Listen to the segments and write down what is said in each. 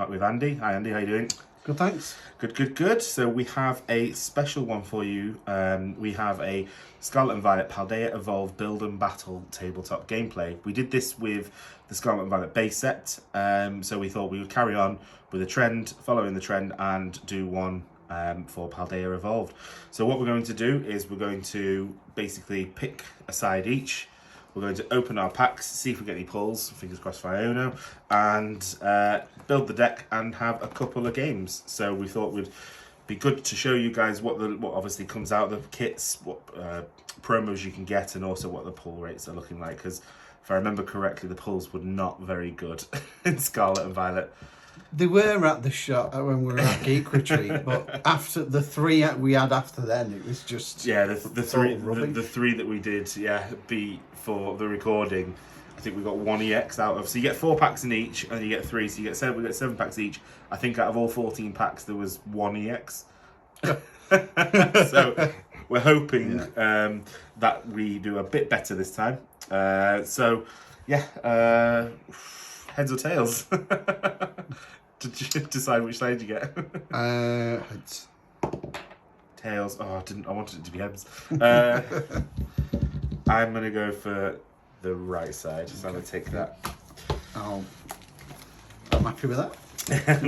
with Andy. Hi Andy, how you doing? Good, thanks. Good. So we have a special one for you. We have a Scarlet and Violet Paldea Evolved Build and Battle tabletop gameplay. We did this with the Scarlet and Violet base set, so we thought we would carry on with the trend, following the trend, and do one for Paldea Evolved. So what we're going to do is we're going to basically pick a side each. We're going to open our packs, see if we get any pulls, fingers crossed for Iono, and build the deck and have a couple of games. So we thought it would be good to show you guys what obviously comes out of the kits, what promos you can get, and also what the pull rates are looking like. Because if I remember correctly, the pulls were not very good in Scarlet and Violet. They were at the shop when we were at Geek Retreat, but after the three we had after then, it was just the three that we did be for the recording. I think we got 1 EX out of, so you get 4 packs in each, and you get 3, so you get 7. We get 7 packs each. I think out of all 14 packs, there was 1 EX. So we're hoping that we do a bit better this time. Heads or tails? To decide which side you get. Heads. Tails. Oh, I wanted it to be heads. I'm gonna go for the right side, so I'm gonna take that. Oh, I'm happy with that.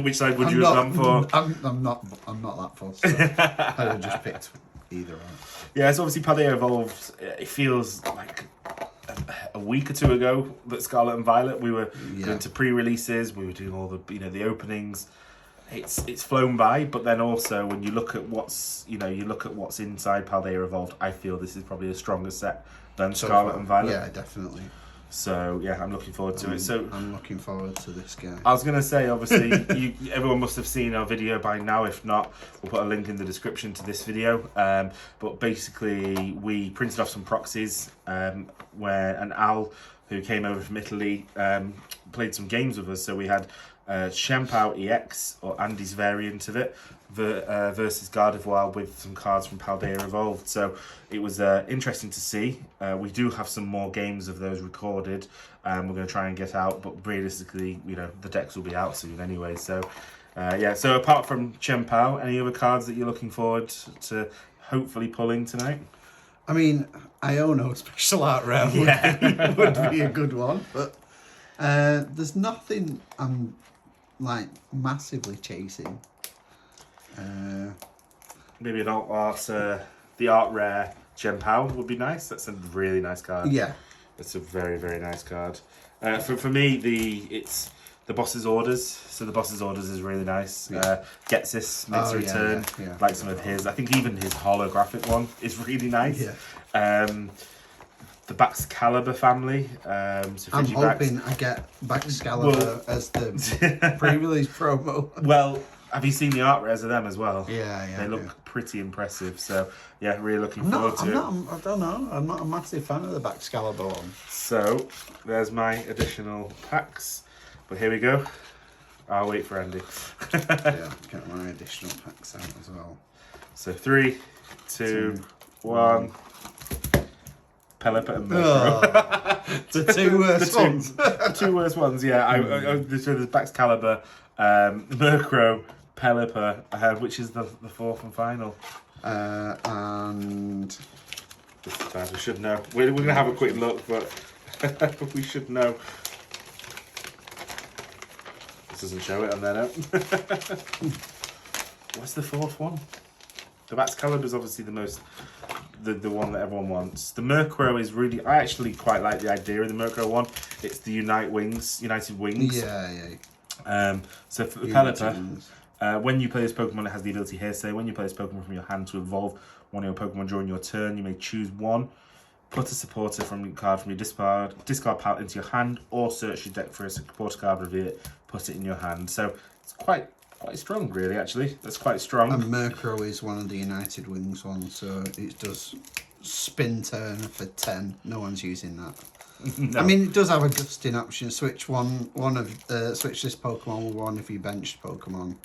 Which side would you have gone for? I'm not that fussed. So I would have just picked either one. Yeah, so obviously Paldea Evolved. It feels like a week or two ago that Scarlet and Violet, we were going to pre-releases, we were doing all the the openings. It's flown by, but then also when you look at what's inside Paldea Evolved, I feel this is probably a stronger set than Scarlet and Violet. Yeah, definitely. So yeah, I'm looking forward to it. So I'm looking forward to this game. I was going to say, obviously, everyone must have seen our video by now. If not, we'll put a link in the description to this video. But basically, we printed off some proxies where an Al, who came over from Italy, played some games with us. So we had Shempao EX, or Andy's variant of it, versus Gardevoir with some cards from Paldea Evolved. So it was interesting to see. We do have some more games of those recorded. We're going to try and get out, but realistically, the decks will be out soon anyway. So so apart from Shempao, any other cards that you're looking forward to hopefully pulling tonight? I mean, Iono Special Art Rare would be a good one, but there's nothing I'm like massively chasing. Maybe an alt art, the art rare Shempao would be nice. That's a really nice card. Yeah, it's a very, very nice card. For me, it's the boss's orders. So the boss's orders is really nice. Gets this makes a return, like some of his. I think even his holographic one is really nice. Yeah. The Baxcalibur family. So I'm hoping I get Baxcalibur as the pre-release promo. Well, have you seen the art rares of them as well? Yeah. They look pretty impressive. So yeah, really looking forward to it. I don't know. I'm not a massive fan of the Baxcalibur one. So there's my additional packs. But here we go. I'll wait for Andy. Get my additional packs out as well. So 3, 2, 1. Pelipper and Murkrow. The two worst ones. The two worst ones, yeah. So there's Baxcalibur, Murkrow, Pelipper, which is the fourth and final. And this is bad, we should know. We're going to have a quick look, but we should know. This doesn't show it on there now. What's the fourth one? The Baxcalibur is obviously the one that everyone wants. The Murkrow is really, I actually quite like the idea of the Murkrow one. It's the United Wings. Yeah. So for the Pelipper, when you play this Pokemon, it has the ability here. Say when you play this Pokemon from your hand to evolve one of your Pokemon during your turn, you may choose one. Put a supporter from your card from your discard pile into your hand, or search your deck for a supporter card, reveal it, put it in your hand. So it's quite strong, really. Actually, that's quite strong. And Murkrow is one of the United Wings ones, so it does spin turn for 10. No one's using that. No. I mean, it does have a gusting option. Switch switch this Pokemon with one of your benched Pokemon,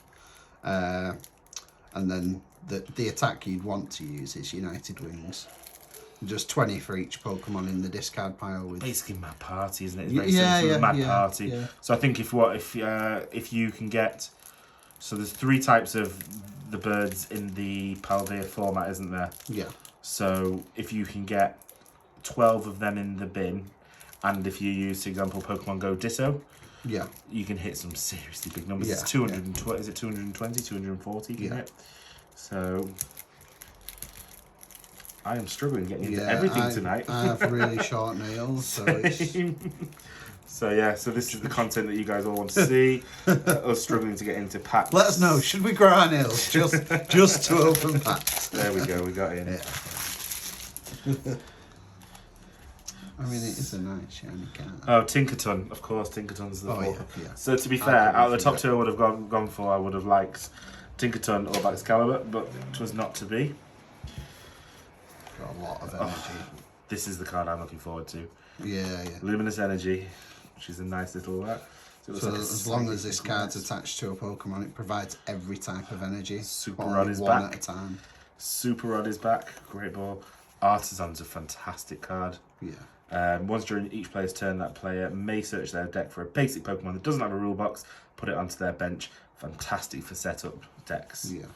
and then the attack you'd want to use is United Wings. Just 20 for each Pokemon in the discard pile. With basically map party, isn't it? It's very similar to map party. Yeah. So I think if you can get, so there's 3 types of the birds in the Paldea format, isn't there? Yeah. So if you can get 12 of them in the bin, and if you use, for example, Pokemon Go Ditto, yeah, you can hit some seriously big numbers. Yeah, It's 220. Is it 220? 240? Can you hit? So I am struggling getting into everything tonight. I have really short nails, so it's... So yeah, so this is the content that you guys all want to see. Us struggling to get into packs. Let us know. Should we grow our nails just to open packs? There we go. We got in. Yeah. I mean, it is a nice shiny card. Oh, Tinkerton. Of course, Tinkerton's the fourth. Yeah. So to be fair, out of the top 2 I would have gone for, I would have liked Tinkerton or Excalibur, but it was not to be. Got a lot of energy. This is the card I'm looking forward to. Yeah. Luminous Energy, which is a nice little... So as long as this card's attached to a Pokemon, it provides every type of energy. Super Rod is back. One at a time. Super Rod is back. Great ball. Artisan's a fantastic card. Yeah. Once during each player's turn, that player may search their deck for a basic Pokemon that doesn't have a rule box, put it onto their bench. Fantastic for setup decks. Yeah.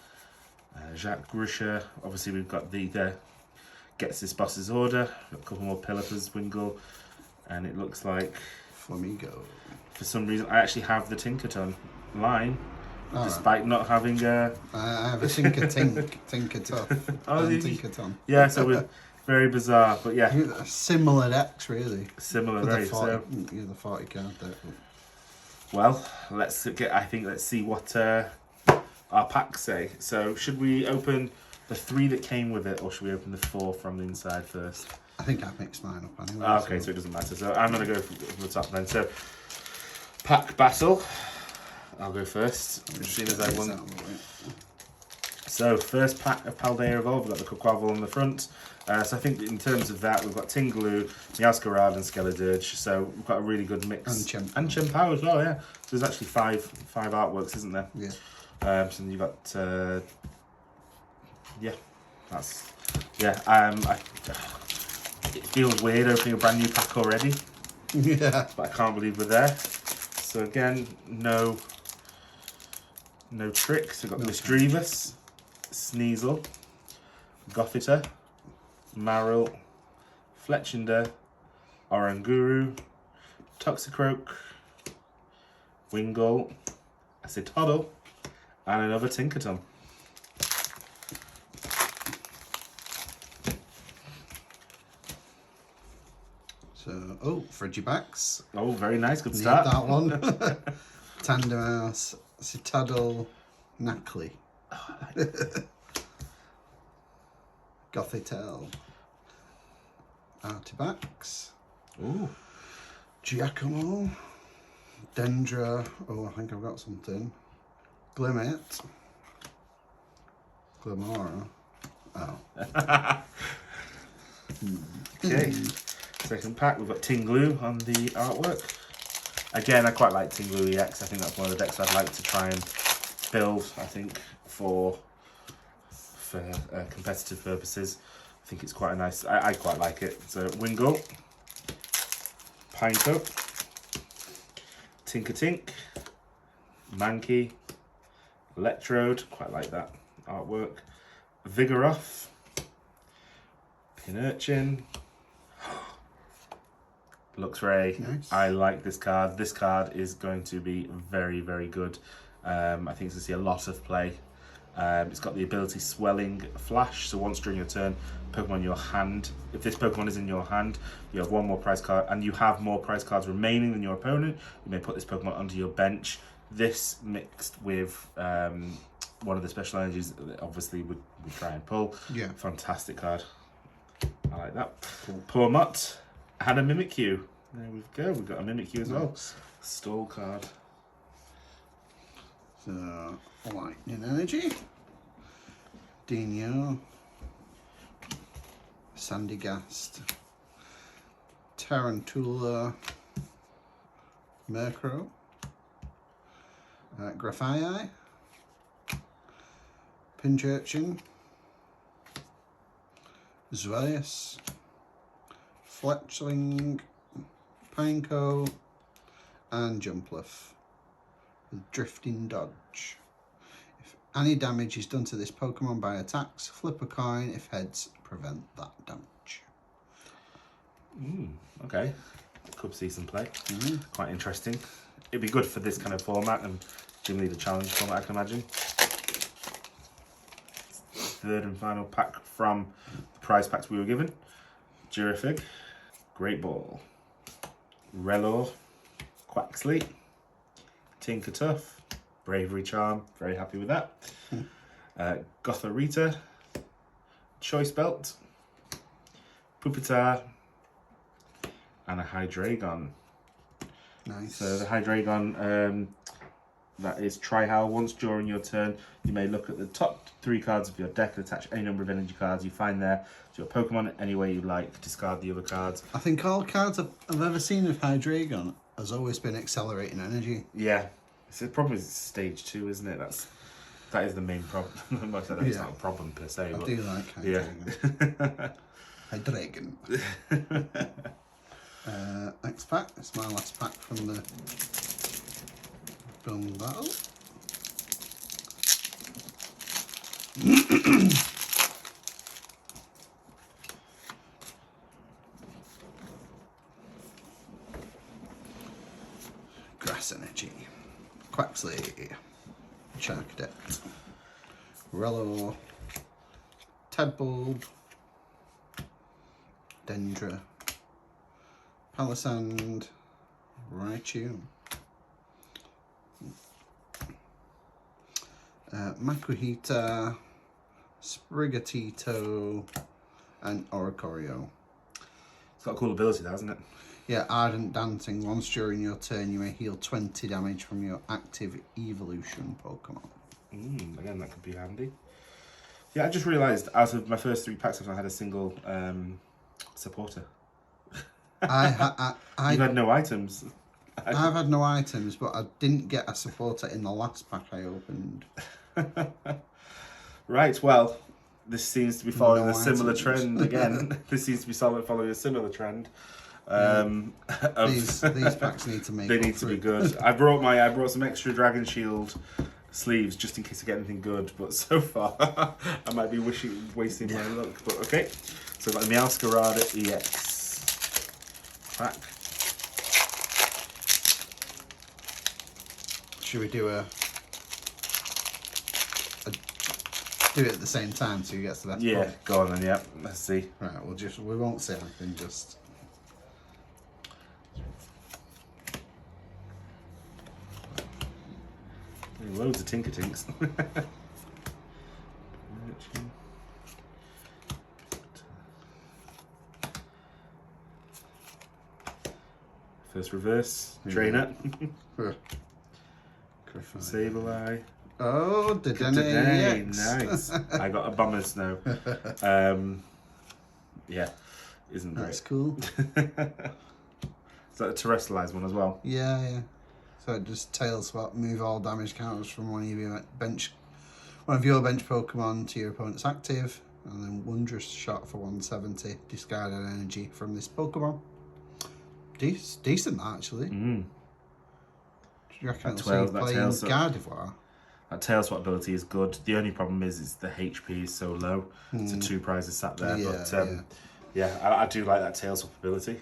Jacques Grisha, obviously we've got the gets this boss's order. Got a couple more Pilipers, Wingull, and it looks like Flamingo. For some reason, I actually have the Tinkerton line, despite not having a... I have a Tinkerton. Tinkerton. Yeah, so we're very bizarre, but yeah. Similar decks, really. Similar, for very the 40, so. Yeah, the 40 card deck. Well, let's see what our packs say. So, should we open the 3 that came with it, or should we open the 4 from the inside first? I think I've mixed mine up anyway. Okay, so it doesn't matter. So I'm going to go from the top then. So, pack battle. I'll go first, as soon as I won. So, first pack of Paldea Evolved. We've got the Quaquaval on the front. So I think in terms of that, we've got Tingloo, Meowscarada and Skeledirge. So we've got a really good mix. And Chempao as well, yeah. So there's actually five artworks, isn't there? Yeah. So you've got... it feels weird opening a brand new pack already. Yeah. But I can't believe we're there. So again, no tricks. We've got Misdreavus, Sneasel, Gothita, Marill, Fletchinder, Oranguru, Toxicroak, Wingull, Acitoddle, and another Tinkerton. So, Frigibacks. Oh, very nice. Good start. Need that one. Tandemaus, Citadel, Knackley. Oh, I like it. Gothitelle. Artibax. Ooh. Giacomo. Dendra. Oh, I think I've got something. Glimmet. Glamora. Oh. Okay. Second pack, we've got Tingloo on the artwork. Again, I quite like Tingloo EX. I think that's one of the decks I'd like to try and build, I think, for competitive purposes. I think it's quite a nice... I quite like it. So, Wingull, Pineco, Tinkertink, Mankey, Electrode, quite like that artwork, Vigoroth, Pinurchin, Luxray. Nice. I like this card. This card is going to be very, very good. I think it's going to see a lot of play. It's got the ability Swelling Flash, so once during your turn, Pokemon in your hand, if this Pokemon is in your hand, you have one more prize card, and you have more prize cards remaining than your opponent, you may put this Pokemon onto your bench. This mixed with one of the special energies that obviously would try and pull. Yeah. Fantastic card. I like that. Cool. Pawmot and a Mimikyu. There we go. We've got a Mimikyu as well. Stall card. So, Lightning Energy. Dino. Sandygast. Tarantula. Murkrow. Grafaiai. Pinchurchin. Zweilous. Fletchling, Pineco, and Jumpluff. With Drifting Dodge. If any damage is done to this Pokemon by attacks, flip a coin. If heads, prevent that damage. Okay. Could see some play. Quite interesting. It'd be good for this kind of format and Gym Leader Challenge format, I can imagine. Third and final pack from the prize packs we were given. Girafig, Great Ball, Relor, Quaxley, Tinkertuff, Bravery Charm, very happy with that. Gothorita, Choice Belt, Pupitar, and a Hydreigon. Nice. So the Hydreigon, that is try-how. Once during your turn, you may look at the top 3 cards of your deck and attach any number of energy cards you find there to your Pokemon any way you like. Discard the other cards. I think all cards I've ever seen of Hydreigon has always been accelerating energy. Yeah. So the problem is it's stage 2, isn't it? That is the main problem. It's not a problem per se. I do like Hydreigon. Hydreigon. Next pack. It's my last pack from the Build Battle. Grass Energy, Quaxley, Charcadet, Rello, Tadbulb, Dendra, Palisand, Raichu, Makuhita, Sprigatito, and Oricorio. It's got a cool ability, that, hasn't it? Yeah, Ardent Dancing. Once during your turn, you may heal 20 damage from your active evolution Pokemon. Again, that could be handy. Yeah, I just realised out of my first 3 packs, I've not had a single supporter. You've had no items. I've had no items, but I didn't get a supporter in the last pack I opened. Right, well, this seems to be following No a similar items. trend again. This seems to be following a similar trend. These packs need to make. They need to be good. I brought some extra Dragon Shield sleeves just in case I get anything good, but so far I might be wasting my luck. But okay, so I've got the Meowscarada EX pack. Should we do do it at the same time so you get the best? Yeah, point? go on then. Yeah, let's see. Right, we won't say anything. Just. Loads of Tinkertinks. First reverse, Trainer, Sableye. Oh, Today, EX. nice. I got a Bomber Snow. Yeah, isn't great. That's cool. Is that a terrestrialized one as well? Yeah. So it just tail swap, move all damage counters from one of your bench Pokemon to your opponent's active, and then Wondrous Shot for 170. Discard an energy from this Pokemon. Decent actually. Do you reckon it'll see you playing Gardevoir? That tail swap ability is good. The only problem is the HP is so low. So 2 prizes sat there. I do like that tail swap ability.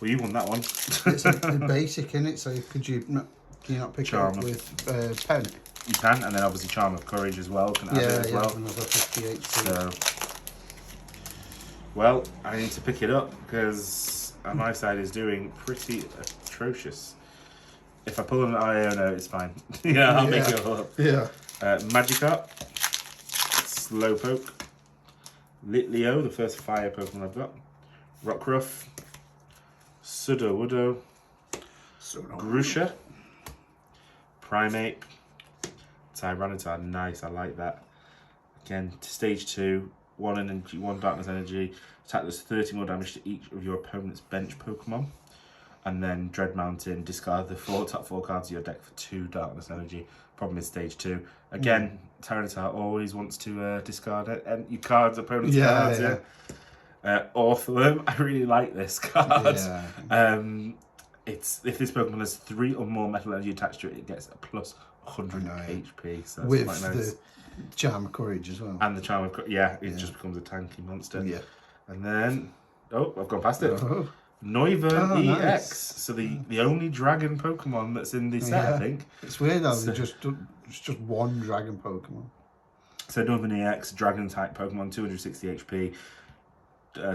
Well, you won that one. It's a basic in it, so can you not pick Charm it up with pen? You can, and then obviously Charm of Courage as well. Can add it as well. Another 58 too. So, well, I need to pick it up because my side is doing pretty atrocious. If I pull an Iono, it's fine. I'll make it all up. Yeah. Magikarp, Slowpoke, Litleo, the first fire Pokemon I've got, Rockruff, Sudowoodo, Grusha, Primeape, Tyranitar. Nice, I like that. Again, stage 2, 1 energy, 1 darkness energy. Attack does 30 more damage to each of your opponent's bench Pokemon. And then Dread Mountain, discard the top 4 cards of your deck for 2 darkness energy. Problem is stage 2. Again, Tyranitar always wants to discard it. And your cards, opponent's cards, Orphalum. I really like this card. Yeah. It's if this Pokemon has 3 or more metal energy attached to it, it gets a plus 100 HP. So that's with quite nice. the Charm of Courage as well. And the Charm of it just becomes a tanky monster. Yeah. And then I've gone past it. Oh. Noivern EX. Nice. So the only dragon Pokemon that's in the set, I think. It's weird how it's just one dragon Pokemon. So Noivern EX, dragon type Pokemon, 260 HP.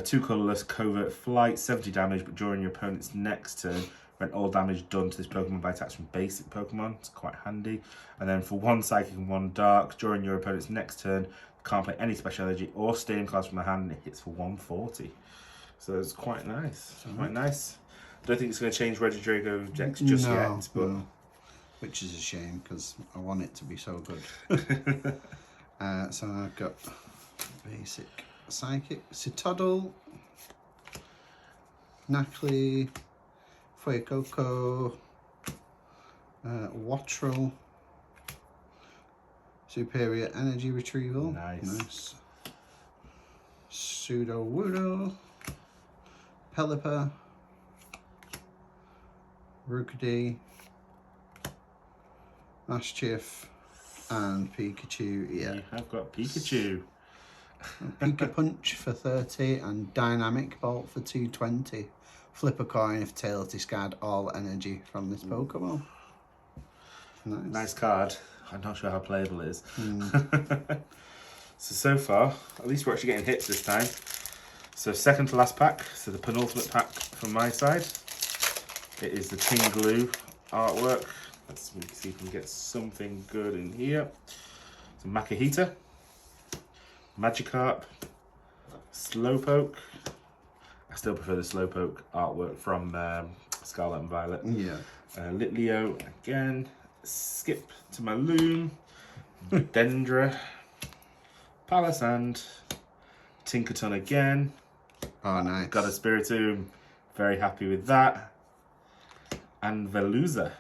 2 colourless, covert flight, 70 damage, but during your opponent's next turn, when all damage done to this Pokemon by attacks from basic Pokemon. It's quite handy. And then for 1 psychic and 1 dark, during your opponent's next turn, can't play any special energy or steam cards from the hand, and it hits for 140. So it's quite nice. Quite nice. Don't think it's going to change Regidrago decks just yet, but which is a shame because I want it to be so good. So I've got basic psychic, Citadel, Knackley, Fuecoco, Wattrel, Superior Energy Retrieval, nice. Sudowoodo, Pelipper, Rookidee, Maschiff, and Pikachu. Yeah, you have got Pikachu. Pika Punch for 30 and Dynamic Bolt for 220. Flip a coin if tail discard all energy from this Pokemon. Nice card. I'm not sure how playable it is. So far, at least we're actually getting hits this time. So second to last pack, so the penultimate pack from my side. It is the Team Glue artwork. Let's see if we can get something good in here. So Makahita, Magikarp, Slowpoke. I still prefer the Slowpoke artwork from Scarlet and Violet. Yeah. Litleo again. Skip to my Loom. Dendra. Palisand. Tinkerton again. Oh, nice. Got a Spiritomb. Very happy with that. And Veluza.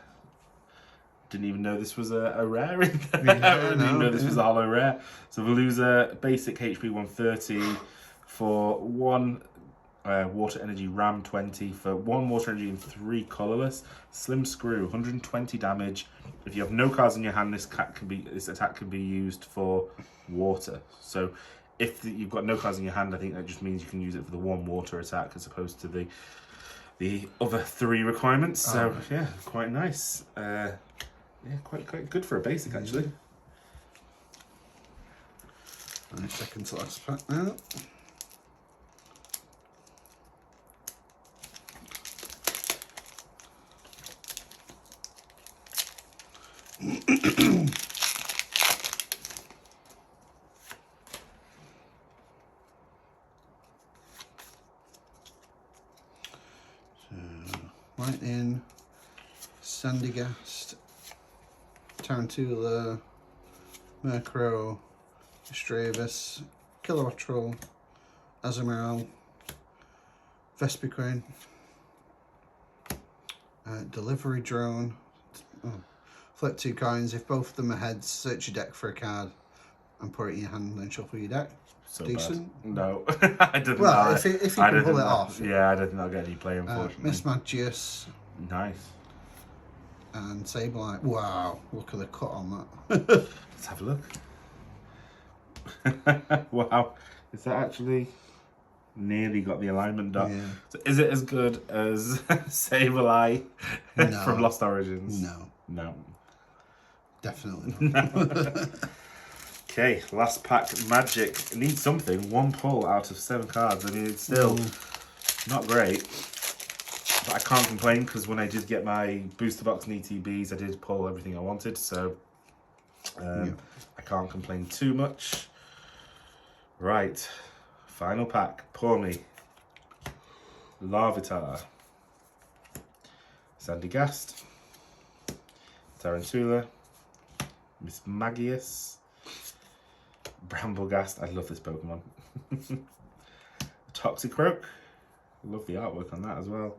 Didn't even know this was a rare in there. I didn't even know this was a holo rare. So Veluza, basic HP 130 for 1 water energy, Ram 20 for 1 water energy and 3 colourless. Slim Screw, 120 damage. If you have no cards in your hand, this attack can be used for water. So if you've got no cards in your hand, I think that just means you can use it for the 1 water attack as opposed to the other 3 requirements. So yeah, quite nice. Yeah, quite good for a basic actually. Nice second to last pack now. Lightning, Sandygast, Tarantula, Murkrow, Stravus, Kilowattrel, Azumarill, Vespiquen, Delivery Drone. Flip 2 coins. If both of them are heads, search your deck for a card and put it in your hand and shuffle your deck. So decent. Bad. No, I didn't. Well, if you can pull it off. Yeah, I don't think I'll get any play, unfortunately. Mismagius. Nice. And Sableye. Wow, look at the cut on that. Let's have a look. Wow, is that actually nearly got the alignment done? Yeah. So is it as good as Sableye from Lost Origins? No. Definitely not. Okay, last pack Magic. It needs something. 1 pull out of 7 cards. I mean, it's still not great. But I can't complain because when I did get my booster box and ETBs, I did pull everything I wanted. So I can't complain too much. Right, final pack. Pour me. Larvitar. Sandygast. Tarantula. Mismagius. Bramblegast. I love this Pokemon. Toxicroak. Love the artwork on that as well.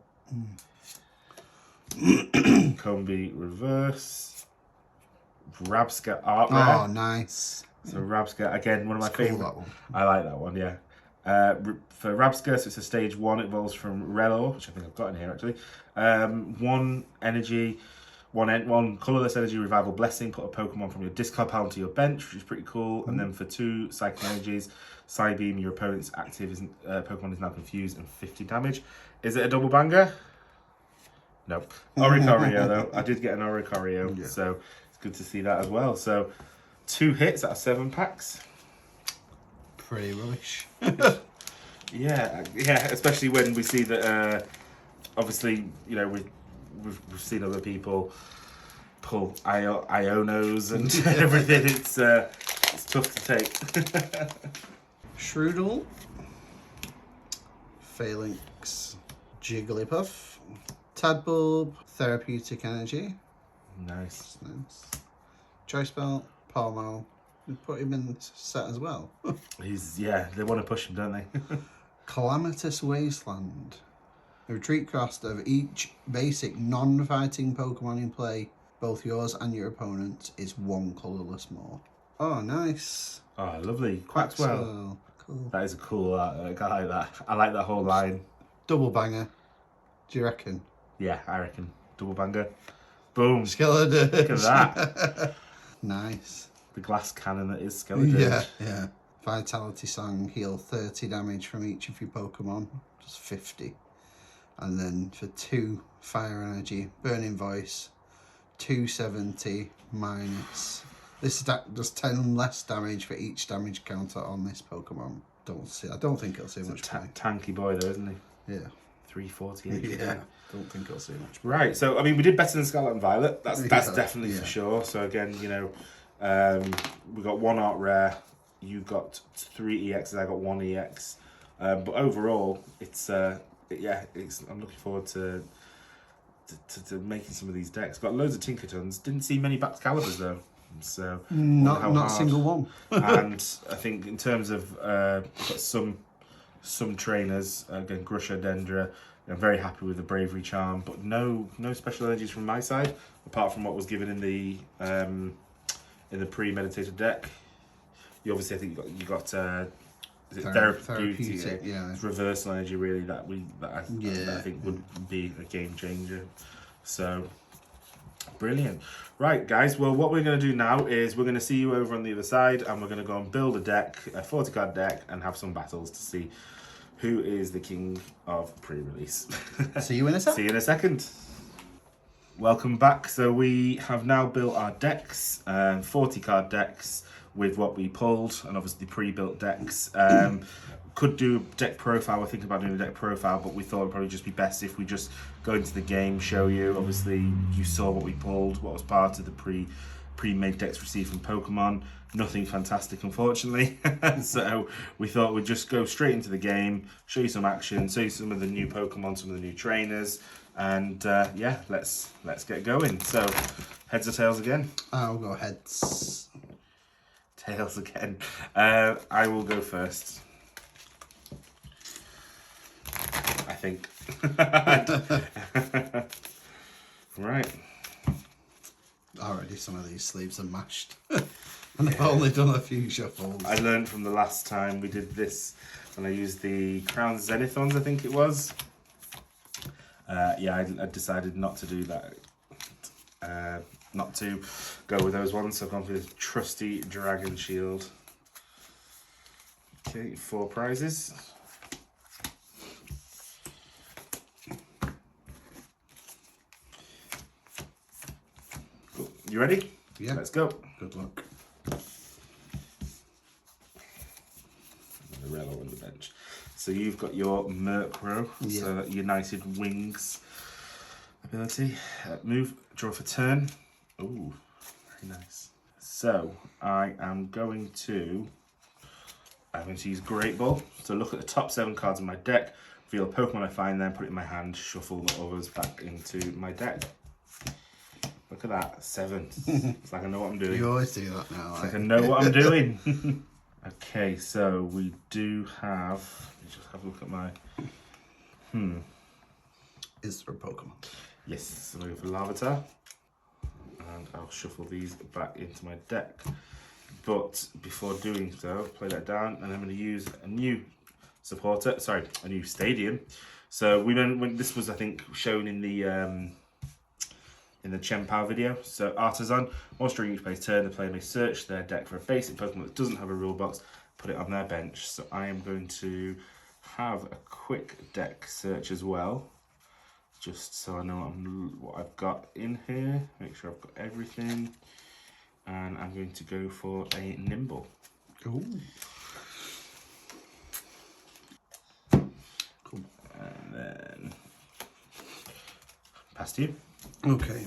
Combi Reverse. Rabska Art Rare. Oh, nice. So Rabska, again, one of my favourite. Cool, I like that one, yeah. For Rabska, so it's a stage 1. It evolves from Relor, which I think I've got in here actually. 1 energy, one colourless energy revival blessing. Put a Pokemon from your discard pile onto your bench, which is pretty cool. And then for 2 psychic energies, Psybeam, your opponent's active Pokemon is now confused and 50 damage. Is it a double banger? No. Oricorio though. I did get an Oricorio, so it's good to see that as well. So 2 hits out of 7 packs. Pretty rubbish. Yeah, especially when we see that. Obviously, you know, we've seen other people pull Ionos and everything. It's tough to take. Shroodle, Phalanx, Jigglypuff, Tadbulb, Therapeutic Energy. Nice. Choice Belt, Palmo. We put him in the set as well. They want to push him, don't they? Calamitous Wasteland. The retreat cost of each basic non-fighting Pokemon in play, both yours and your opponent's, is 1 colourless more. Oh, nice. Oh, lovely. Quaxwell. Cool. That is a cool art. I like that. I like that whole line. Double banger. Do you reckon? Yeah, I reckon. Double banger. Boom. Skeleton. Look at that. Nice. The glass cannon that is Skeleton. Yeah. Vitality Song, heal 30 damage from each of your Pokemon. Just 50. And then for 2 Fire Energy, Burning Voice, 270 minus. This does 10 less damage for each damage counter on this Pokemon. I don't think it'll see much play. Tanky boy though, isn't he? Yeah. 348. Yeah. Don't think it'll see much play. Right, so I mean, we did better than Scarlet and Violet. That's definitely for sure. So again, you know, we got 1 art rare. You got 3 EXs. I got 1 EX. But overall, it's I'm looking forward to making some of these decks. Got loads of Tinkertons. Didn't see many Baxcaliburs though. So not a single one. And I think in terms of we've got some trainers, again Grusha, Dendra. I'm very happy with the Bravery Charm, but no special energies from my side apart from what was given in the pre-meditated deck. You obviously, I think you got is it therapeutic? Yeah, it's reversal energy really that I think would be a game changer. So brilliant. Right, guys. Well, what we're going to do now is we're going to see you over on the other side, and we're going to go and build a deck, a 40 card deck, and have some battles to see who is the king of pre-release. See you in a second. See you in a second. Welcome back. So we have now built our decks, 40 card decks with what we pulled, and obviously pre-built decks. Could do deck profile. We're thinking about doing a deck profile, but we thought it'd probably just be best if we just go into the game, show you. Obviously, you saw what we pulled, what was part of the pre-made decks received from Pokemon. Nothing fantastic, unfortunately. So we thought we'd just go straight into the game, show you some action, show you some of the new Pokemon, some of the new trainers, and let's get going. So, heads or tails again? I'll go heads. Tails again. I will go first. I think. Right. Already some of these sleeves are mashed. And I've only done a few shuffles. I learned from the last time we did this when I used the Crown Zenithons, I think it was. I decided not to do that. Not to go with those ones, so I've gone for the trusty Dragon Shield. Okay, 4 prizes. Cool. You ready? Yeah. Let's go. Good luck. The Rello on the bench. So you've got your Murkrow, so that United Wings ability. Move, draw for turn. Ooh, very nice. So I'm going to use Great Ball. So look at the top 7 cards in my deck, reveal a Pokemon I find there, put it in my hand, shuffle the others back into my deck. Look at that, 7. It's like I know what I'm doing. You always do that now. It's like I know what I'm doing. Okay, so we do have. Let me just have a look at my. Is there a Pokemon? Yes, so I'm going for Larvitar. And I'll shuffle these back into my deck. But before doing so, play that down, and I'm going to use a new supporter. Sorry, a new stadium. So when this was, I think, shown in the Chen Pao video. So Artisan, once during each player's turn, the player may search their deck for a basic Pokemon that doesn't have a rule box, put it on their bench. So I am going to have a quick deck search as well, just so I know what I've got in here. Make sure I've got everything, and I'm going to go for a Nimble. Cool. And then pass to you. Okay.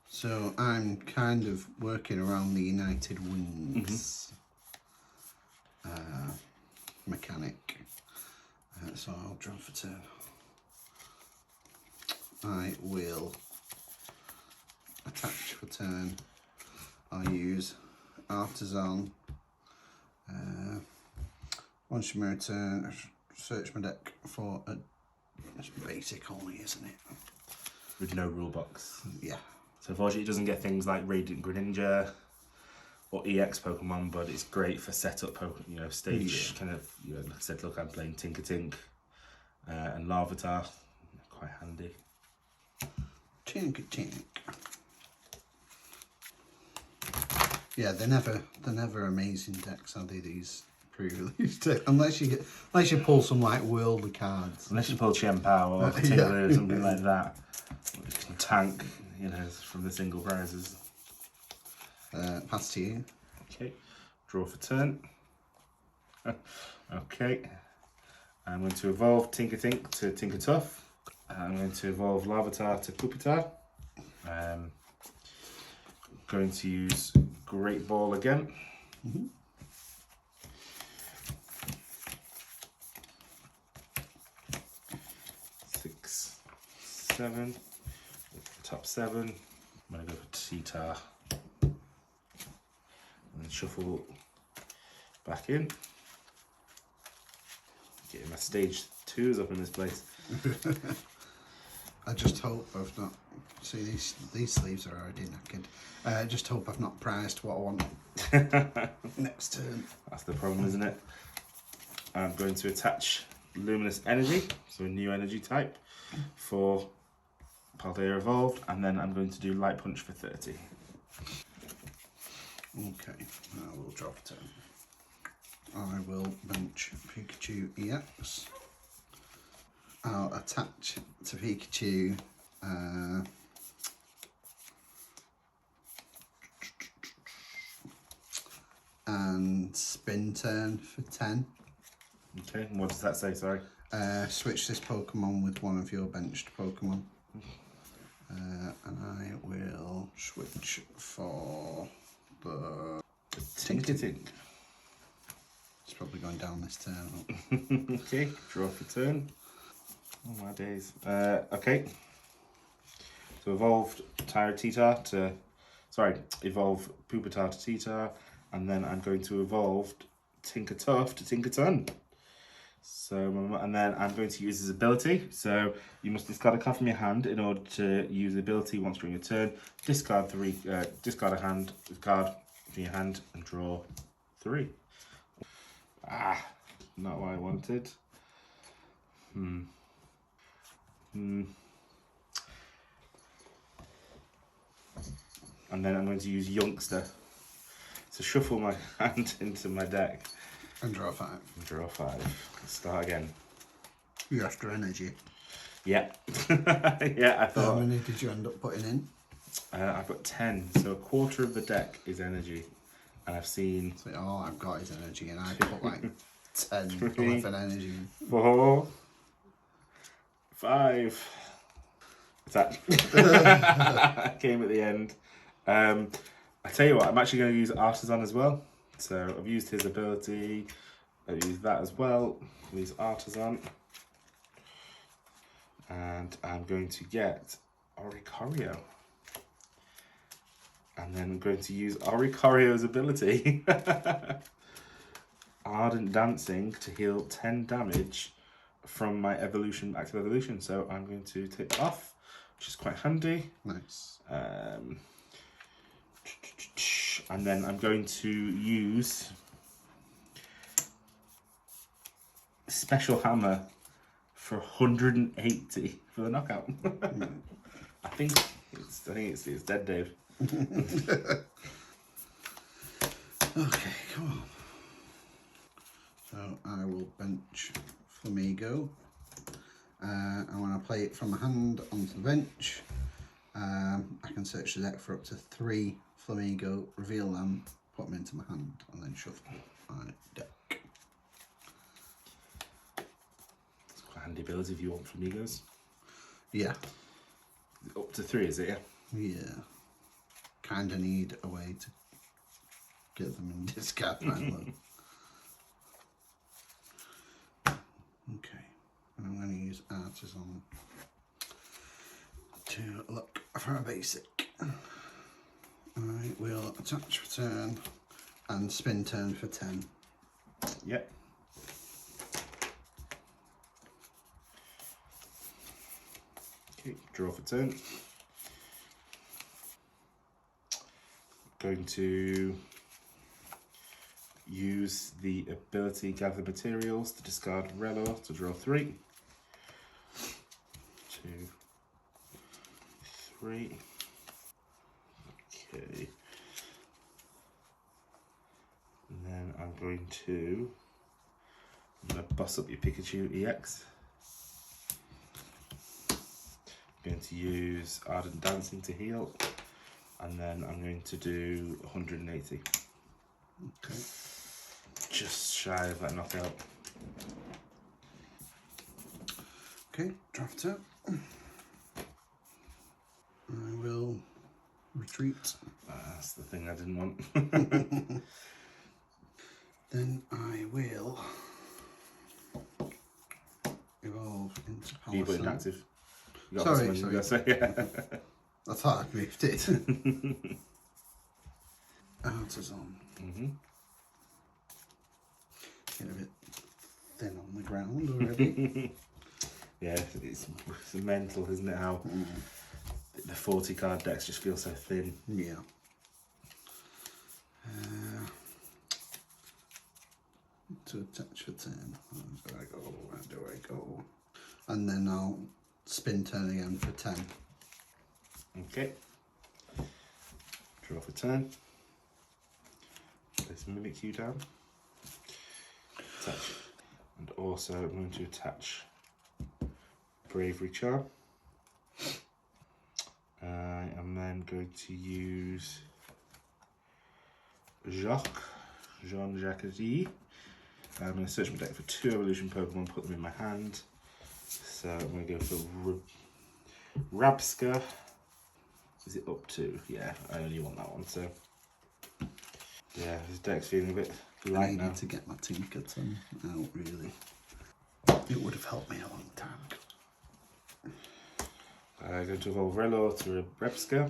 So I'm kind of working around the United Wings mechanic. So I'll draw for turn. I will attach for turn. I'll use Artisan. Once you return, search my deck for a. It's basic only, isn't it? With no rule box. Yeah. So unfortunately, it doesn't get things like Radiant Greninja or EX Pokemon, but it's great for setup, stage kind of. Like I said, look, I'm playing Tinkertink and Larvitar, quite handy. Tinkertink. Yeah, they're never amazing decks, are they? These pre-release decks, unless you pull some like worldly cards. Unless you pull Chen Pao or Taylor or something like that, which can tank, from the single prizes. Pass to you. Okay, draw for turn. Okay, I'm going to evolve Tinkertink to Tinkertuff. I'm going to evolve Larvitar to Pupitar. Going to use Great Ball again. 6, 7, top 7. I'm going to go for T-Tar. And then shuffle back in. Getting my stage 2s up in this place. I just hope I've not. See, these sleeves are already knackered. I just hope I've not priced what I want next turn. That's the problem, isn't it? I'm going to attach Luminous Energy, so a new energy type for Paldea Evolved, and then I'm going to do Light Punch for 30. Okay, I will drop a turn. I will bench Pikachu EX. I'll attach to Pikachu and spin turn for 10. Okay, and what does that say, sorry? Switch this Pokemon with one of your benched Pokemon. And I will switch for the Tinkertink. It's probably going down this turn. Okay, draw for turn. Oh my days. Okay. So evolved Tyranitar to, evolve Pupitar to T-Tar, and then I'm going to evolve Tinkertuff to Tinkerton. So, and then I'm going to use his ability. So you must discard a card from your hand in order to use the ability once during your turn. Discard a card from your hand and draw 3. Not what I wanted. And then I'm going to use Youngster to shuffle my hand into my deck. And draw 5. And draw 5. Start again. You after energy. Yeah. Yeah, I thought. How many did you end up putting in? I've got 10, so a quarter of the deck is energy. And I've seen. So all I've got is energy, and I put like 10, 11 energy in. 4, 5. Attack. Came at the end. I tell you what, I'm actually going to use Artisan as well. So I've used his ability. I've used that as well. I'll use Artisan. And I'm going to get Oricorio. And then I'm going to use Oricorio's ability. Ardent Dancing to heal 10 damage from my active evolution. So I'm going to take that off, which is quite handy. Nice. And then I'm going to use special hammer for 180 for the knockout. I think it's dead, Dave. Okay, come on. So I will bench Flamigo. And when I play it from my hand onto the bench, I can search the deck for up to 3 Flamigo, reveal them, put them into my hand, and then shuffle my deck. It's quite a handy ability if you want Flamigos. Yeah. Up to 3, is it? Yeah. Yeah. Kind of need a way to get them in discard mode. Okay. And I'm going to use Artisan to look for a basic. I will attach for turn and spin turn for 10. Yep. Okay, draw for turn. Going to use the ability Gather Materials to discard Relor to draw 3. 2, 3. Okay. And then I'm going to bust up your Pikachu EX. I'm going to use Ardent Dancing to heal. And then I'm going to do 180. Okay. Just shy of that knockout. Okay, draft it. I will retreat. That's the thing I didn't want. Then I will evolve into You put Palisade. inactive. You got Sorry, this one, you sorry. gotta say, yeah. I thought I'd moved it. Artisan. Get a bit thin on the ground already. Yeah, it's mental, isn't it, how the 40 card decks just feel so thin. Yeah. To attach for 10. Where do I go? Where do I go? And then I'll spin turn again for 10. Okay. Draw for turn. Place Mimikyu down. Attach. And also I'm going to attach Bravery Charm. I am then going to use Jean-Jacques. I'm going to search my deck for 2 evolution Pokemon, put them in my hand. So I'm going to go for Rabska. Is it up to? Yeah, I only want that one. So yeah, this deck's feeling a bit light I now. needed to get my Tinkerton out, really. It would have helped me a long time ago. I'm going to evolve Relor to Rabska.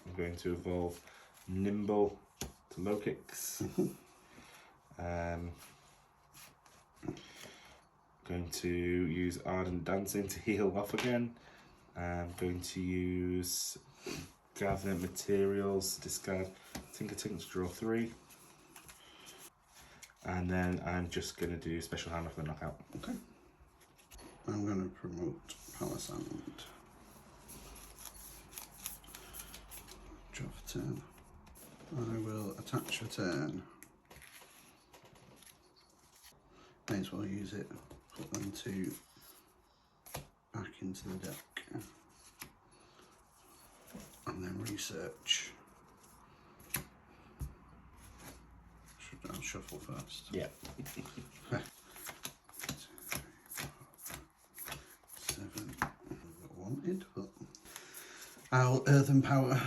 I'm going to evolve Nimble to Lokix. Going to use Ardent Dancing to heal off again. I'm going to use Gather Materials, discard Tinkertink to draw 3. And then I'm just going to do Special Hammer for the knockout. Okay. I'm going to promote Palisade. Draw for turn. I will attach for turn. May as well use it. Put them 2 back into the deck. And then research. I'll shuffle first. Yeah. 7. Wanted, but I'll Earthen Power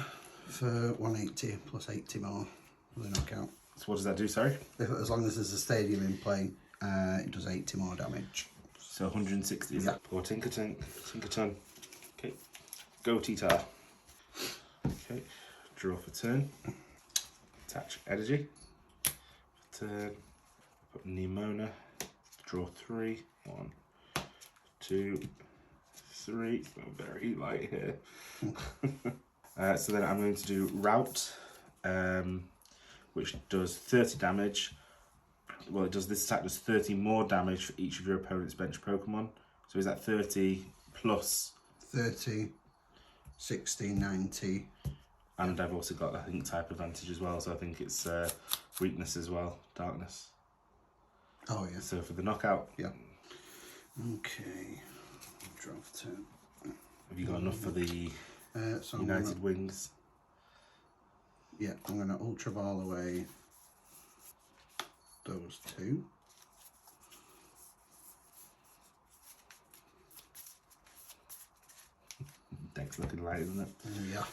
for 180 plus 80 more for the knockout. So what does that do, sorry? As long as there's a stadium in play, it does 80 more damage. So 160, is Yeah. that? Poor Tinkerton. Okay. Go T-Tar. Okay. Draw for turn. Attach Energy. For turn. Put Nemona. Draw 3. 1, 2, 3. I'm very light here. So then I'm going to do Route, which does 30 damage. well, it does this attack does 30 more damage for each of your opponent's bench Pokemon. So is that 30 plus 30, 60, 90. And I've also got, I think, type advantage as well. So I think it's weakness as well, darkness. Oh yeah. So for the knockout. Yeah. Okay. Draft 10. Have you got enough for the United Wings? Yeah, I'm going to Ultra Ball away those two. Deck's looking light, isn't it? Yeah.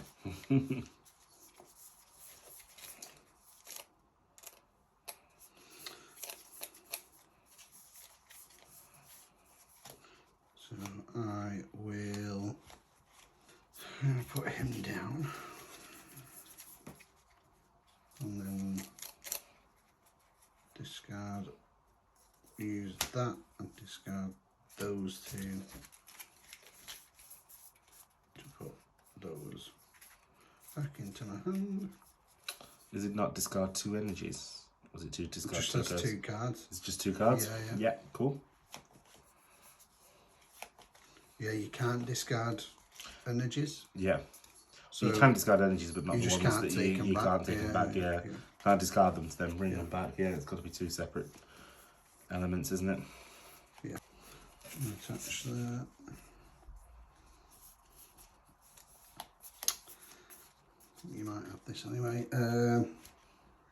So I will put him down. And then discard, use that and discard those two to put those back into my hand. Is it not discard 2 energies? Was it 2 discard? Just has 2 cards. It's just 2 cards? Yeah. Yeah, cool. Yeah, you can't discard energies. Yeah. So you can discard energies, but not you the just ones can't that take you them back. can't take them back. Yeah. Can't discard them to then bring them back. Yeah, it's got to be 2 separate elements, isn't it? Yeah. Attach that. You might have this anyway.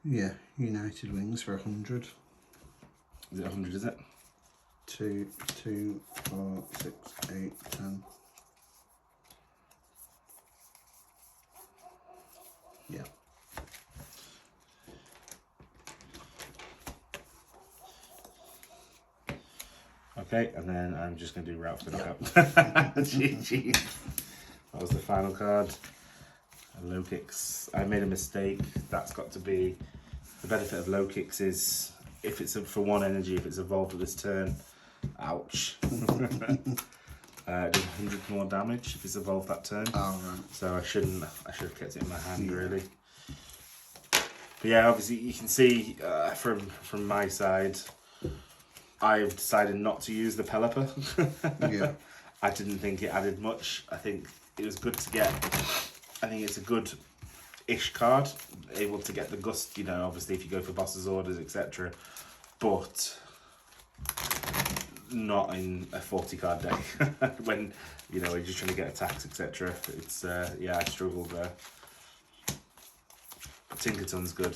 Yeah, United Wings for 100. Is it 100? Is it? 2, 2, 4, 6, 8, 10. Yeah. Okay, and then I'm just going to do route for the knockout. GG. That was the final card. Low kicks. I made a mistake. That's got to be the benefit of low kicks is if it's for 1 energy, if it's evolved at this turn. Ouch. It does 100 more damage if it's evolved that turn. Oh right. So I should have kept it in my hand really. But yeah, obviously you can see from my side, I've decided not to use the Pelipper. Yeah. I didn't think it added much. I think it was good to get. I think it's a good-ish card, able to get the gust. You know, obviously if you go for boss's orders, etc. But not in a 40-card deck when you know you're just trying to get attacks, etc. It's yeah, I struggled there. Tinkerton's good.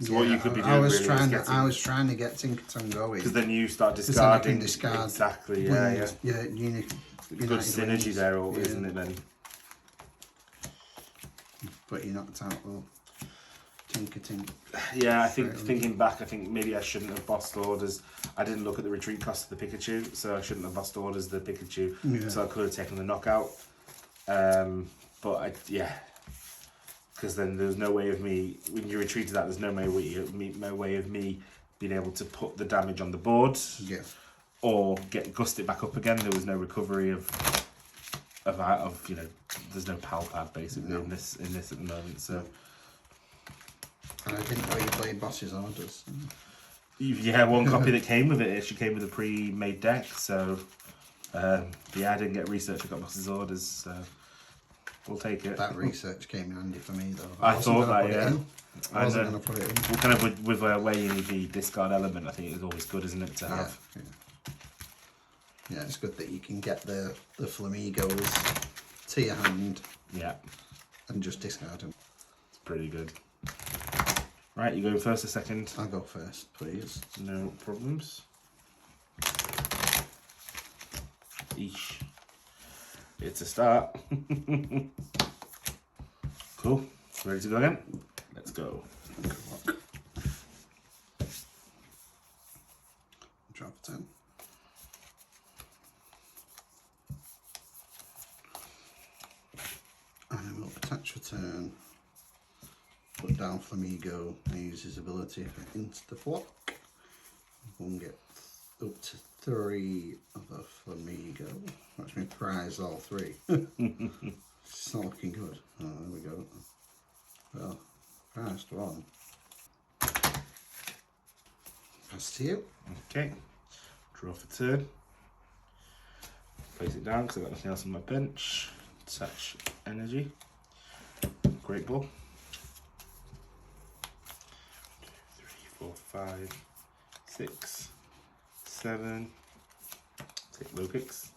So what you could be doing I was trying to get Tinkerton going. Because then you start discarding. Discard exactly. wings. Yeah. Yeah. Good synergy wings. there, isn't it? Then. But you knocked out well. Tinker. Yeah, I think thinking back, I think maybe I shouldn't have bossed orders. I didn't look at the retreat cost of the Pikachu, so I shouldn't have bossed orders the Pikachu. Yeah. So I could have taken the knockout. But because then there's no way of me when you retreated that. There's no way of me being able to put the damage on the board. Yeah. Or gust it back up again. There was no recovery of you know. There's no pal pad basically in this at the moment. So. And I didn't know you played boss's orders. Yeah, one copy that came with it actually came with a pre-made deck. So yeah, I didn't get research. I got boss's orders. So we'll take it. That research came in handy for me though. I thought that, yeah. I wasn't going to put it in. Well, kind of with weighing the discard element, I think it's always good, isn't it, to have. Yeah, it's good that you can get the Flamigos to your hand. Yeah. And just discard them. It's pretty good. Right, you go first or second? I'll go first, please. No problems. Eesh. It's a start. Cool. Ready to go again? Let's go. Drop 10. And I will attach a turn. Put down Flamigo and use his ability for insta block. We'll get up to 3 of the Flamigo. Watch me prize all 3. It's not looking good. Oh, there we go. Well, prized 1. Pass to you. Okay. Draw for turn. Place it down because I've got nothing else on my bench. Attach energy. Great ball. 2, 3, 4, 5, 6, 7. Take low kicks.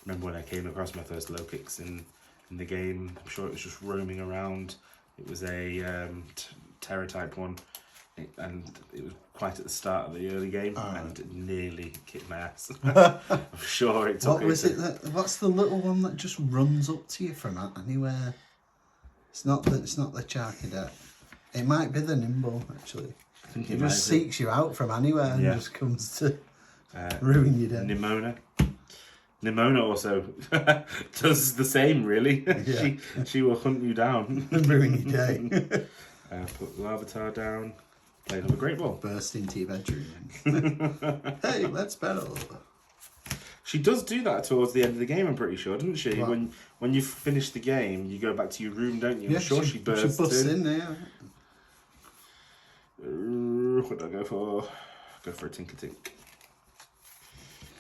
Remember when I came across my first low kicks in the game? I'm sure it was just roaming around. It was a terror type one, and it was quite at the start of the early game, and it nearly kicked my ass. I'm sure it took. What was it? What's the little one that just runs up to you from anywhere? It's not the Charcadet. It might be the Nimble actually. I think it just seeks you out from anywhere and just comes to ruin your day. Nimona also does the same, really. Yeah. she will hunt you down and ruin your day. Put Larvitar down. Play another great ball. Burst into your bedroom. Hey, let's battle. She does do that towards the end of the game, I'm pretty sure, doesn't she? What? When you finish the game, you go back to your room, don't you? Yeah, I'm sure she bursts in there. What do I go for? Go for a Tinkertink.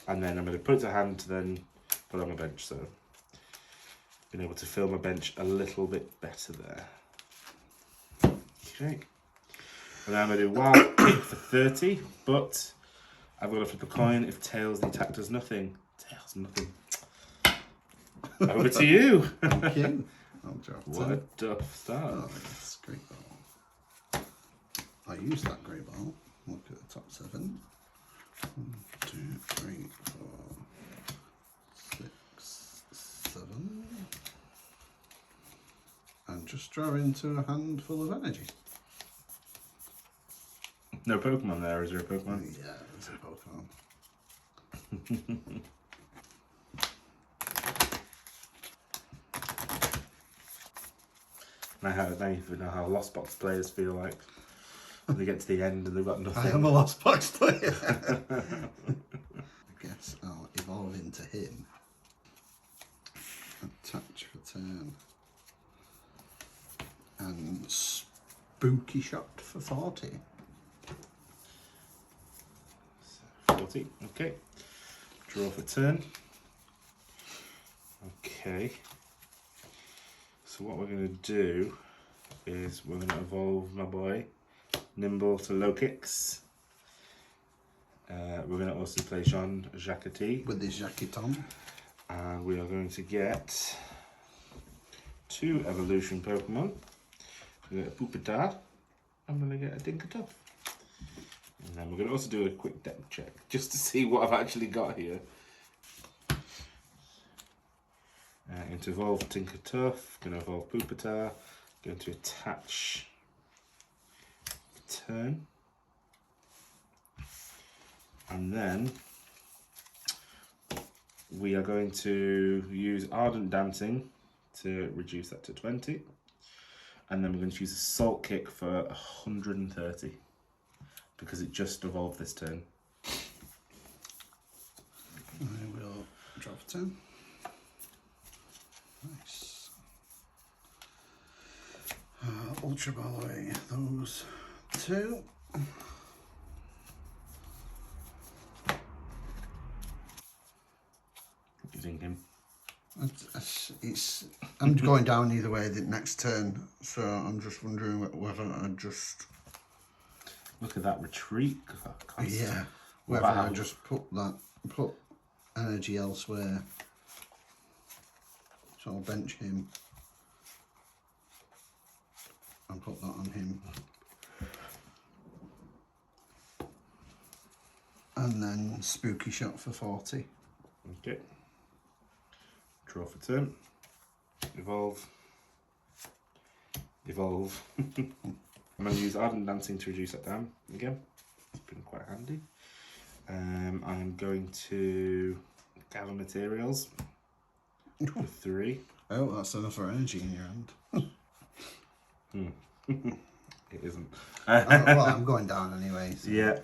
And then I'm going to put it to hand to then put on my bench, so been able to fill my bench a little bit better there. Okay. And then I'm going to do Wild Kick for 30, but I've got to flip a coin if Tails the attack does nothing. Tails, nothing. Over to you. Thank you. I'll drop what a tough start. Oh, that's a great ball. I use that great ball. Look at the top 7. 1, 2, 3, 4, 6, 7. And just draw into a handful of energy. No Pokemon there, is there a Pokemon? Yeah, there's a Pokemon. Now you know how Lost Box players feel like when they get to the end and they've got nothing. I am a Lost Box player. I guess I'll evolve into him. Attach for turn. And Spooky Shot for 40. 40, okay. Draw for turn. Okay. So what we're going to do is we're going to evolve my boy Nimble to low kicks. We're going to also play Jean Jacquetti. With his Jacqueton. And we are going to get 2 evolution Pokemon. We're going to get a Pupitar. I'm going to get a Dinkertuff. And then we're going to also do a quick deck check just to see what I've actually got here. Going to evolve Tinkertuff, going to evolve Pupitar, going to attach turn. And then we are going to use Ardent Dancing to reduce that to 20. And then we're going to use a Salt Kick for 130 because it just evolved this turn. I will drop a 10. Nice. Ultra Ball away those 2. What are you thinking? I'm going down either way the next turn, so I'm just wondering whether I just... Look at that retreat cost. Yeah, whether I just put energy elsewhere. So I'll bench him and put that on him. And then Spooky Shot for 40. Okay. Draw for turn. Evolve. Evolve. I'm going to use Ardent Dancing to reduce that down again. It's been quite handy. I'm going to gather materials for 3. Oh, that's enough for energy in your hand. It isn't. Well, I'm going down anyway. So yeah.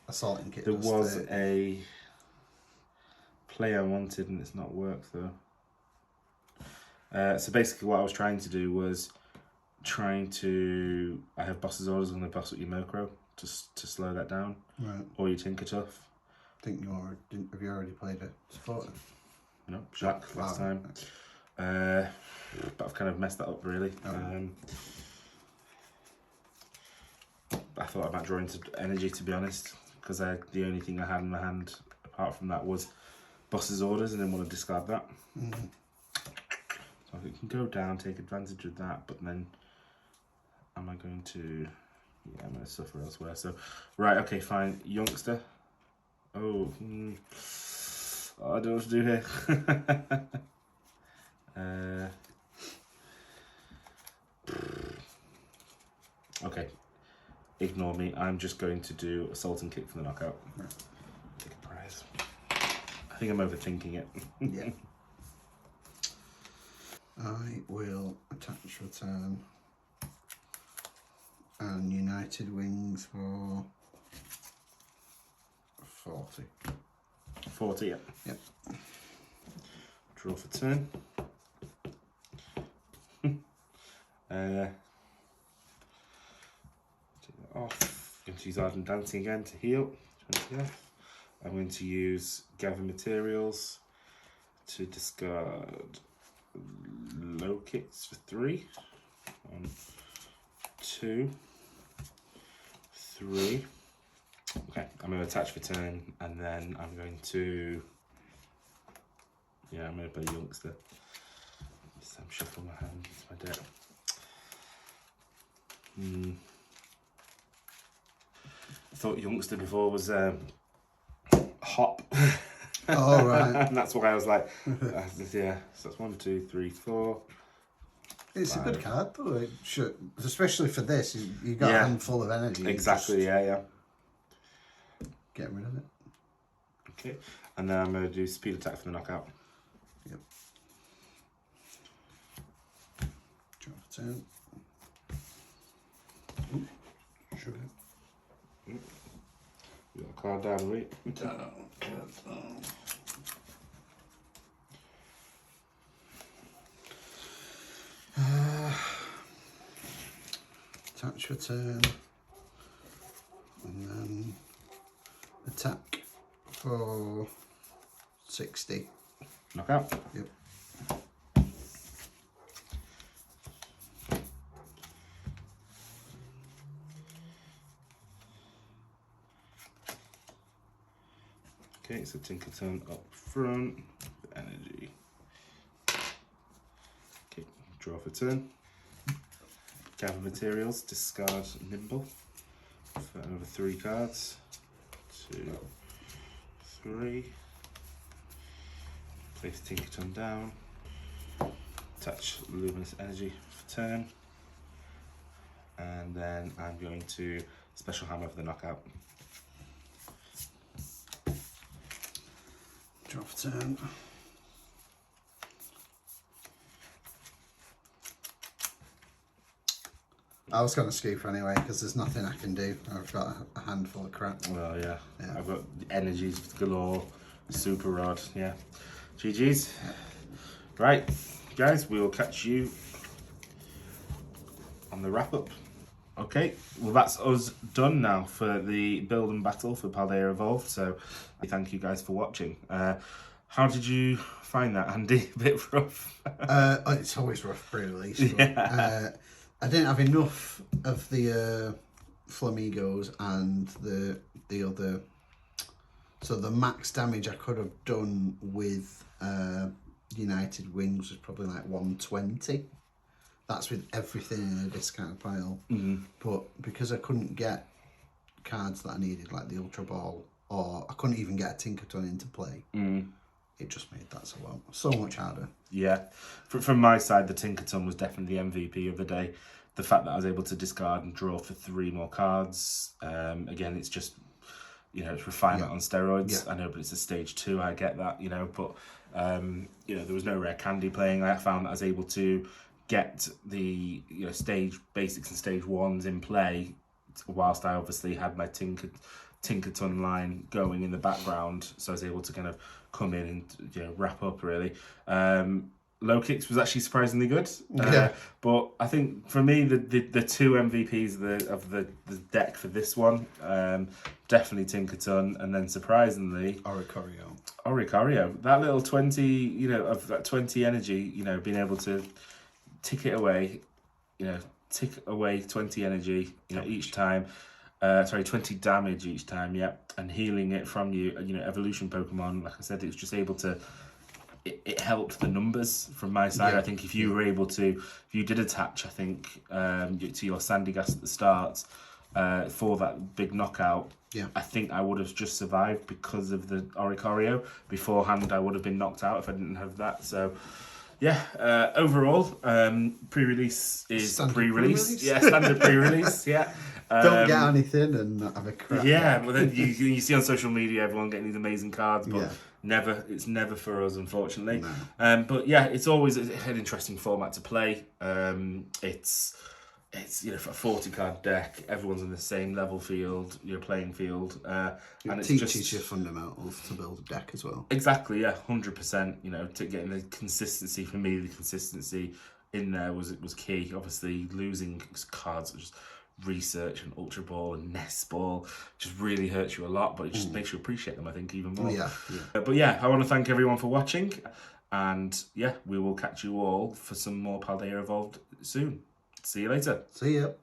Assaulting Kit. There was a play I wanted and it's not worked though. So basically what I was trying to do was trying to... I have boss's orders. I'm going to boss up your Murkrow to slow that down. Right. Or your Tinkertuff. I think have you already played a supporter? No, Jacques last time. But I've kind of messed that up really. Oh. I thought I might draw into energy, to be honest, because the only thing I had in my hand apart from that was boss's orders, and didn't want to discard that. So I can go down, take advantage of that, but then am I going to... Yeah, I'm going to suffer elsewhere. So, right, okay, fine. Youngster. Oh, I don't know what to do here. Okay, ignore me. I'm just going to do Assault and Kick for the knockout. Take a prize. I think I'm overthinking it. Yeah. I will attach return and United Wings for 40. 40, yeah. Yep. Draw for turn. Take that off. I'm going to use Ardent Dancing again to heal. 20 off. I'm going to use Gather Materials to discard low kicks for 3. 1, 2, 3. Okay, I'm going to attach for turn, and then I'm going to... Yeah, I'm going to play Youngster. So I'm shuffling my hand into my deck. I thought Youngster before was Hop. Oh, right. And that's why I was like, yeah, so that's 1, 2, 3, 4. It's 5. a good card, though. It should, especially for this, you got a handful of energy. Exactly, yeah. Get rid of it. Okay, and then I'm going to do speed attack for the knockout. Yep. Draw for turn. Sugar. You got a card down, right? Attach return. And then attack for 60. Knockout. Yep. Okay, so Tinkerton up front with energy. Okay, draw for turn. Gather Materials, discard Nimble for over 3 cards. 2, 3. Place Tinkerton down. Attach Luminous Energy for turn. And then I'm going to Special Hammer for the knockout. Draw for turn. I was going to scoop anyway because there's nothing I can do. I've got a handful of crap. Well, yeah. I've got energies galore, super rod, yeah. GG's. Right, guys, we will catch you on the wrap up. Okay, well that's us done now for the build and battle for Paldea Evolved. So thank you guys for watching. How did you find that, Andy? A bit rough. It's always rough pre-release. Yeah. I didn't have enough of the Flamingos and the other. So the max damage I could have done with United Wings was probably like 120. That's with everything in a discount pile. But because I couldn't get cards that I needed, like the Ultra Ball, or I couldn't even get a Tinkerton into play, it just made that so much harder. Yeah, from my side, the Tinkerton was definitely the MVP of the day. The fact that I was able to discard and draw for 3 more cards, again, it's just, it's refinement on steroids. I know, but it's a stage 2, I get that, but, there was no rare candy playing. I found that I was able to get the, stage basics and stage 1s in play, whilst I obviously had my Tinkerton line going in the background, so I was able to kind of come in and wrap up really. Low Kicks was actually surprisingly good. Yeah. But I think for me, the two MVPs of the deck for this one, definitely Tinkerton, and then surprisingly Oricorio. That little 20, you know, of that 20 energy, you know, being able to tick it away, you know, tick away 20 energy, you know, each time. 20 damage each time, yeah, and healing it from you know, evolution Pokemon. Like I said, it was just able to. It helped the numbers from my side. Yeah. I think if you were able to, if you did attach, I think to your Sandygast at the start for that big knockout. Yeah. I think I would have just survived because of the Oricorio. Beforehand, I would have been knocked out if I didn't have that. So. Yeah, overall, pre-release is Standard pre-release. pre-release? Yeah, standard pre-release, yeah. Don't get anything and not have a crap. Yeah, well then you see on social media everyone getting these amazing cards, but Yeah. it's never for us, unfortunately. No. But yeah, it's always an interesting format to play. It's you know, for a 40 card deck, everyone's in the same level field, playing field, and It teaches you fundamentals to build a deck as well. Exactly, yeah, 100%. You know, to getting the consistency for me, the consistency in there was key. Obviously, losing cards such as Research and Ultra Ball and Nest Ball just really hurts you a lot, but it just makes you appreciate them, I think, even more. Yeah. But yeah, I want to thank everyone for watching, and yeah, we will catch you all for some more Paldea Evolved soon. See you later. See ya.